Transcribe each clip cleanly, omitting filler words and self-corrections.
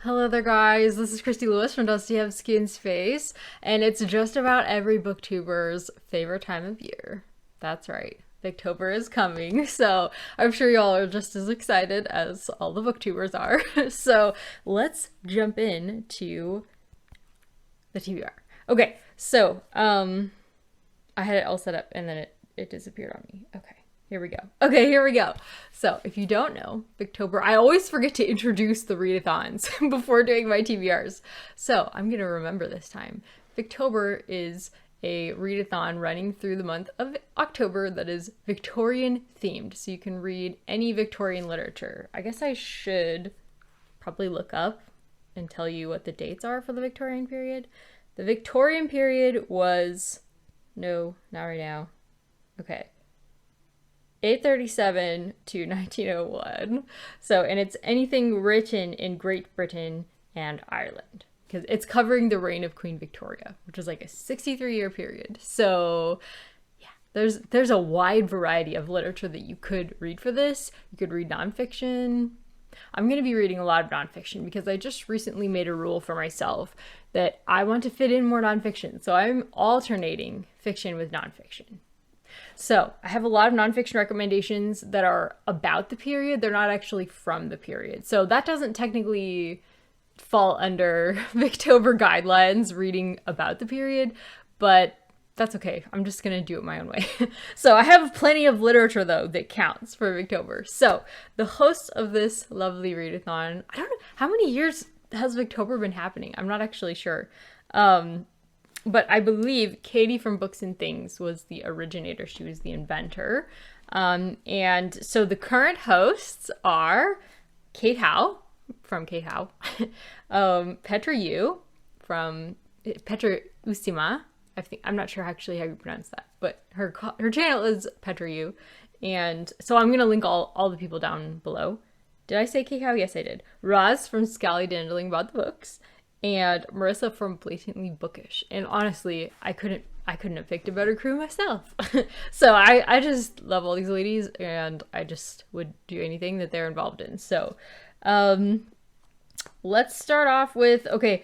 Hello there, guys. This is Christy Lewis from Dostoevsky in Space, and it's just about every booktuber's favorite time of year. That's right. Victober is coming, so I'm sure y'all are just as excited as all the booktubers are. So let's jump in to the TBR. Okay, so I had it all set up and then it disappeared on me. Okay, here we go. So if you don't know, Victober, I always forget to introduce the readathons before doing my TBRs. So I'm going to remember this time. Victober is a readathon running through the month of October that is Victorian themed. So you can read any Victorian literature. I guess I should probably look up and tell you what the dates are for the Victorian period. The Victorian period was, no, not right now. Okay. 837 to 1901. So, and it's anything written in Great Britain and Ireland, because it's covering the reign of Queen Victoria, which was like a 63-year period. So yeah, there's a wide variety of literature that you could read for this. You could read nonfiction. I'm going to be reading a lot of nonfiction because I just recently made a rule for myself that I want to fit in more nonfiction. So I'm alternating fiction with nonfiction. So I have a lot of nonfiction recommendations that are about the period. They're not actually from the period. So that doesn't technically fall under Victober guidelines, reading about the period, but that's okay. I'm just going to do it my own way. So I have plenty of literature, though, that counts for Victober. So the host of this lovely readathon, I don't know, how many years has Victober been happening? I'm not actually sure. But I believe Katie from Books and Things was the originator. She was the inventor. And so the current hosts are Kate Howe from Kate Howe, Petra Yu from Petra Ustima. I'm not sure actually how you pronounce that, but her channel is Petra Yu. And so I'm going to link all the people down below. Did I say Kate Howe? Yes, I did. Roz from Scally Dandling About the Books. And Marissa from Blatantly Bookish. And honestly, I couldn't have picked a better crew myself. So I just love all these ladies, and I just would do anything that they're involved in. So let's start off with, okay,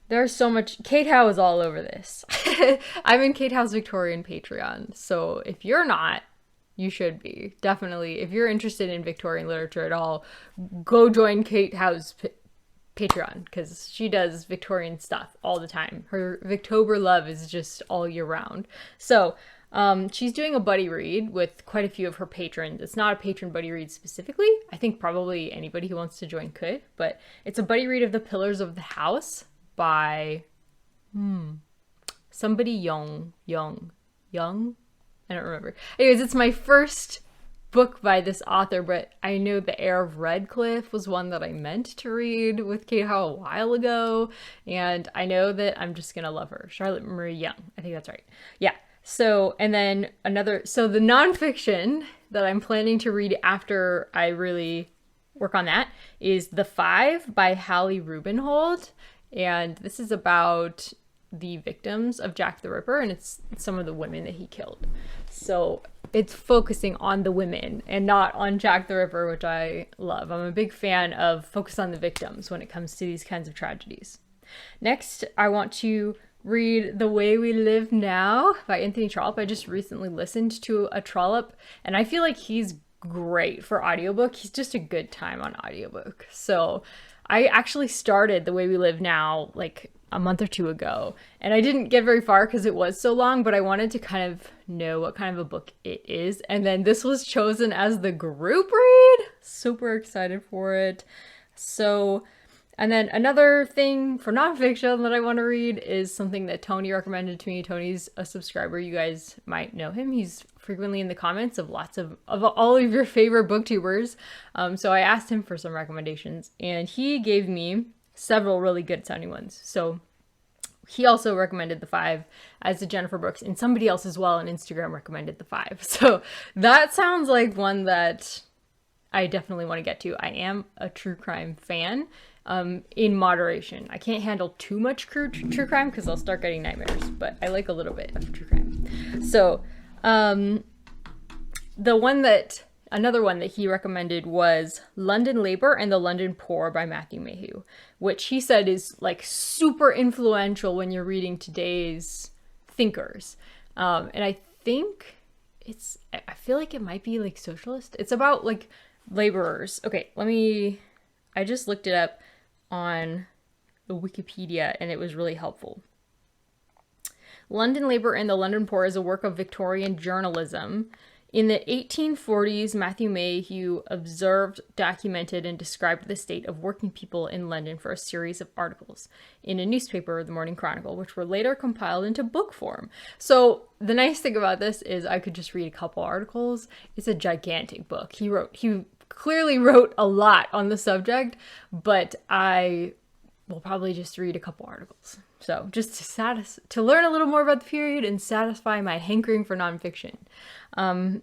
there's so much. Kate Howe is all over this. I'm in Kate Howe's Victorian Patreon. So if you're not, you should be. Definitely. If you're interested in Victorian literature at all, go join Kate Howe's Patreon, because she does Victorian stuff all the time. Her Victober love is just all year round. So she's doing a buddy read with quite a few of her patrons. It's not a patron buddy read specifically. I think probably anybody who wants to join could, but it's a buddy read of The Pillars of the House by somebody young. I don't remember. Anyways, it's my first book by this author, but I know The Heir of Redcliffe was one that I meant to read with Kate Howe a while ago, and I know that I'm just gonna love her. Charlotte Marie Young, I think that's right. Yeah. So, and then so the nonfiction that I'm planning to read after I really work on that is The Five by Hallie Rubenhold, and this is about the victims of Jack the Ripper, and it's some of the women that he killed. So it's focusing on the women and not on Jack the Ripper, which I love. I'm a big fan of focus on the victims when it comes to these kinds of tragedies. Next, I want to read The Way We Live Now by Anthony Trollope. I just recently listened to a Trollope, and I feel like he's great for audiobook. He's just a good time on audiobook. So I actually started The Way We Live Now like a month or two ago, and I didn't get very far because it was so long, but I wanted to kind of know what kind of a book it is, and then this was chosen as the group read. Super excited for it. So, and then another thing for nonfiction that I want to read is something that Tony recommended to me. Tony's a subscriber. You guys might know him. He's frequently in the comments of lots of all of your favorite booktubers. So I asked him for some recommendations, and he gave me several really good sounding ones. So he also recommended The Five, as did Jennifer Brooks, and somebody else as well on Instagram recommended The Five. So that sounds like one that I definitely want to get to. I am a true crime fan, in moderation. I can't handle too much true crime because I'll start getting nightmares, but I like a little bit of true crime. So the one that another one that he recommended was London Labor and the London Poor by Matthew Mayhew, which he said is like super influential when you're reading today's thinkers. And I think I feel like it might be like socialist. It's about like laborers. Okay, I just looked it up on the Wikipedia and it was really helpful. London Labor and the London Poor is a work of Victorian journalism. In the 1840s, Matthew Mayhew observed, documented, and described the state of working people in London for a series of articles in a newspaper, the Morning Chronicle, which were later compiled into book form. So the nice thing about this is I could just read a couple articles. It's a gigantic book. He clearly wrote a lot on the subject, but I will probably just read a couple articles. So just to learn a little more about the period and satisfy my hankering for nonfiction. And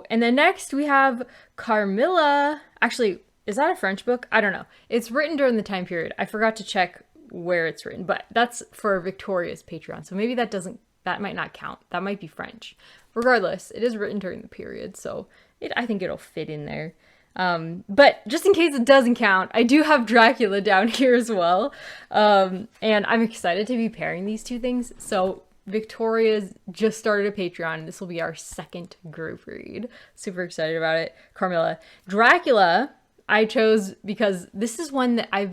then next we have Carmilla. Actually, is that a French book? I don't know. It's written during the time period. I forgot to check where it's written, but that's for Victoria's Patreon. So maybe that might not count. That might be French. Regardless, it is written during the period. So I think it'll fit in there. But just in case it doesn't count, I do have Dracula down here as well. And I'm excited to be pairing these two things. So Victoria's just started a Patreon. This will be our second group read. Super excited about it. Carmilla. Dracula, I chose because this is one that I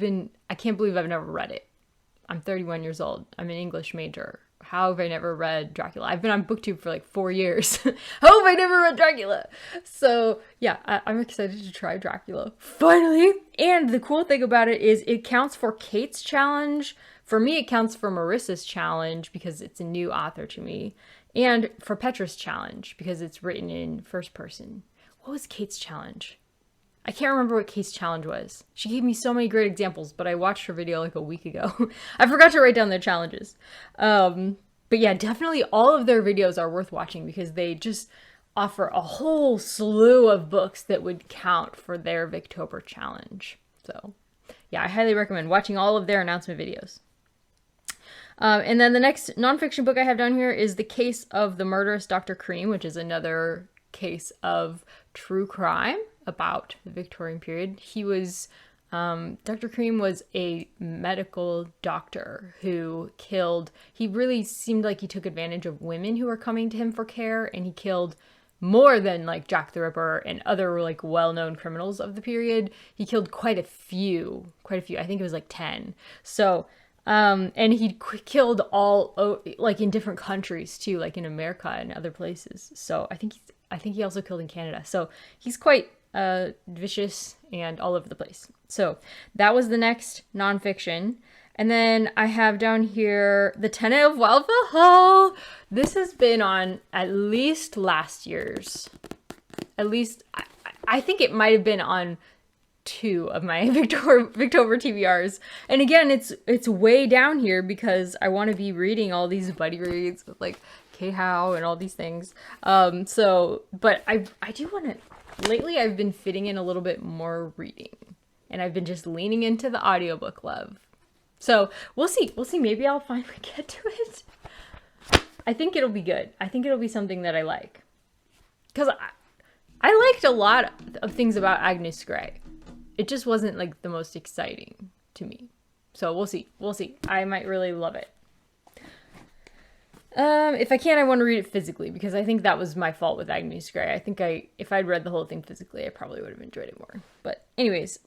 can't believe I've never read it. I'm 31 years old. I'm an English major. How have I never read Dracula? I've been on BookTube for like 4 years. How have I never read Dracula? So yeah, I'm excited to try Dracula. Finally! And the cool thing about it is it counts for Kate's challenge. For me, it counts for Marissa's challenge because it's a new author to me. And for Petra's challenge because it's written in first person. What was Kate's challenge? I can't remember what Kate's challenge was. She gave me so many great examples, but I watched her video like a week ago. I forgot to write down their challenges. But yeah, definitely all of their videos are worth watching because they just offer a whole slew of books that would count for their Victober challenge. So yeah, I highly recommend watching all of their announcement videos. And then the next nonfiction book I have down here is The Case of the Murderous Dr. Cream, which is another case of true crime about the Victorian period. Dr. Cream was a medical doctor who he really seemed like he took advantage of women who were coming to him for care, and he killed more than like Jack the Ripper and other like well-known criminals of the period. He killed quite a few. I think it was like 10. So, and he killed all like in different countries too, like in America and other places. So I think he also killed in Canada. So he's quite vicious and all over the place. So that was the next nonfiction. And then I have down here The Tenet of Wildeville Hall. This has been on at least last year's. At least, I think it might have been on 2 of my Victober TBRs. And again, it's way down here because I want to be reading all these buddy reads with like K-How and all these things. But I do want to. Lately, I've been fitting in a little bit more reading, and I've been just leaning into the audiobook love. So we'll see. Maybe I'll finally get to it. I think it'll be good. I think it'll be something that I like. Because I liked a lot of things about Agnes Grey. It just wasn't like the most exciting to me. So we'll see. I might really love it. If I can, I want to read it physically because I think that was my fault with Agnes Grey. I think if I'd read the whole thing physically, I probably would have enjoyed it more. But anyways,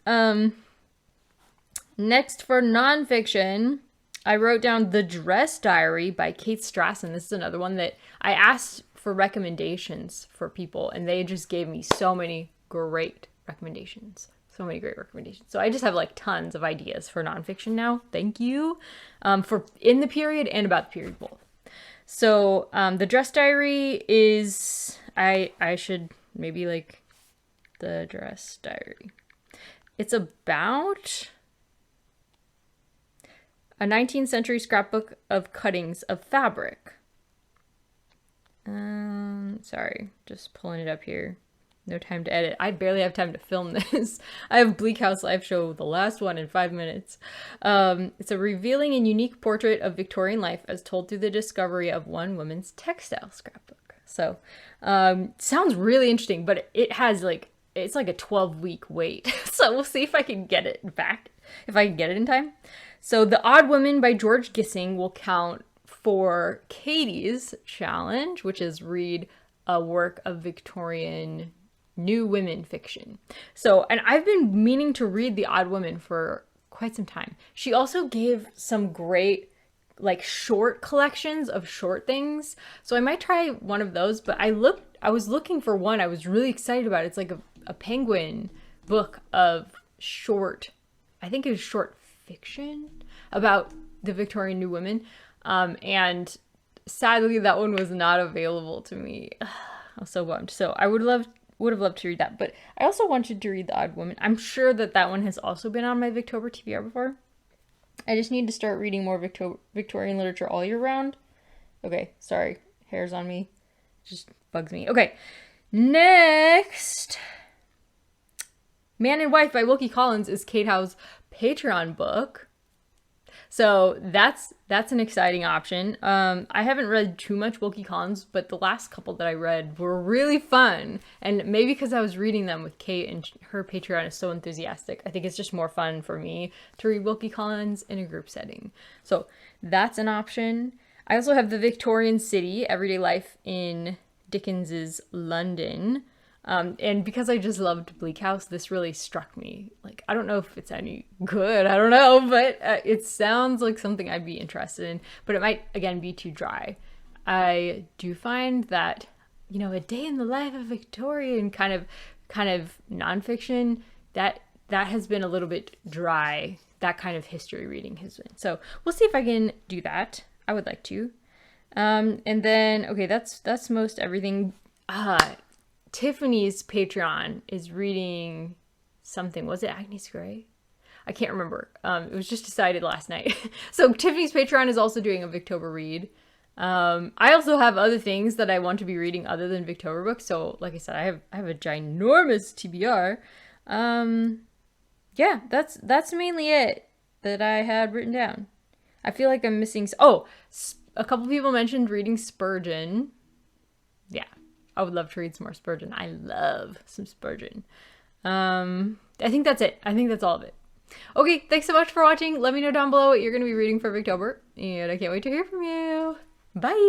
next for nonfiction, I wrote down The Dress Diary by Kate Strassen. This is another one that I asked for recommendations for people, and they just gave me so many great recommendations. So I just have like tons of ideas for nonfiction now. Thank you. For in the period and about the period both. So, The Dress Diary is, I should maybe like The Dress Diary. It's about a 19th century scrapbook of cuttings of fabric. Sorry, just pulling it up here. No time to edit. I barely have time to film this. I have Bleak House Live Show, the last one, in 5 minutes. It's a revealing and unique portrait of Victorian life as told through the discovery of one woman's textile scrapbook. So, sounds really interesting, but it has like, it's like a 12-week wait. So we'll see if I can get it back, if I can get it in time. So The Odd Woman by George Gissing will count for Katie's challenge, which is read a work of Victorian New Women fiction. So, and I've been meaning to read The Odd Woman for quite some time. She also gave some great like short collections of short things. So I might try one of those, but I was looking for one I was really excited about. It's like a Penguin book of short, I think it was short fiction about the Victorian New Woman. And sadly that one was not available to me. I was so bummed. So I would have loved to read that, but I also wanted to read The Odd Woman. I'm sure that one has also been on my Victober TBR before. I just need to start reading more Victorian literature all year round. Okay, sorry, hair's on me. It just bugs me. Okay, next. Man and Wife by Wilkie Collins is Kate Howe's Patreon book. So that's an exciting option. I haven't read too much Wilkie Collins, but the last couple that I read were really fun. And maybe because I was reading them with Kate and her Patreon is so enthusiastic, I think it's just more fun for me to read Wilkie Collins in a group setting. So that's an option. I also have The Victorian City, Everyday Life in Dickens's London. And because I just loved Bleak House, this really struck me. Like, I don't know if it's any good, I don't know, but it sounds like something I'd be interested in, but it might, again, be too dry. I do find that, you know, A Day in the Life of Victorian kind of nonfiction, that has been a little bit dry. That kind of history reading has been. So we'll see if I can do that. I would like to. And then, okay, that's most everything. Tiffany's Patreon is reading something. Was it Agnes Grey? I can't remember. It was just decided last night. So Tiffany's Patreon is also doing a Victober read. I also have other things that I want to be reading other than Victober books. So like I said, I have a ginormous TBR. Yeah, that's mainly it that I had written down. I feel like I'm missing. A couple people mentioned reading Spurgeon. Yeah. I would love to read some more Spurgeon. I love some Spurgeon. I think that's it. I think that's all of it. Okay, thanks so much for watching. Let me know down below what you're going to be reading for Victober. And I can't wait to hear from you. Bye!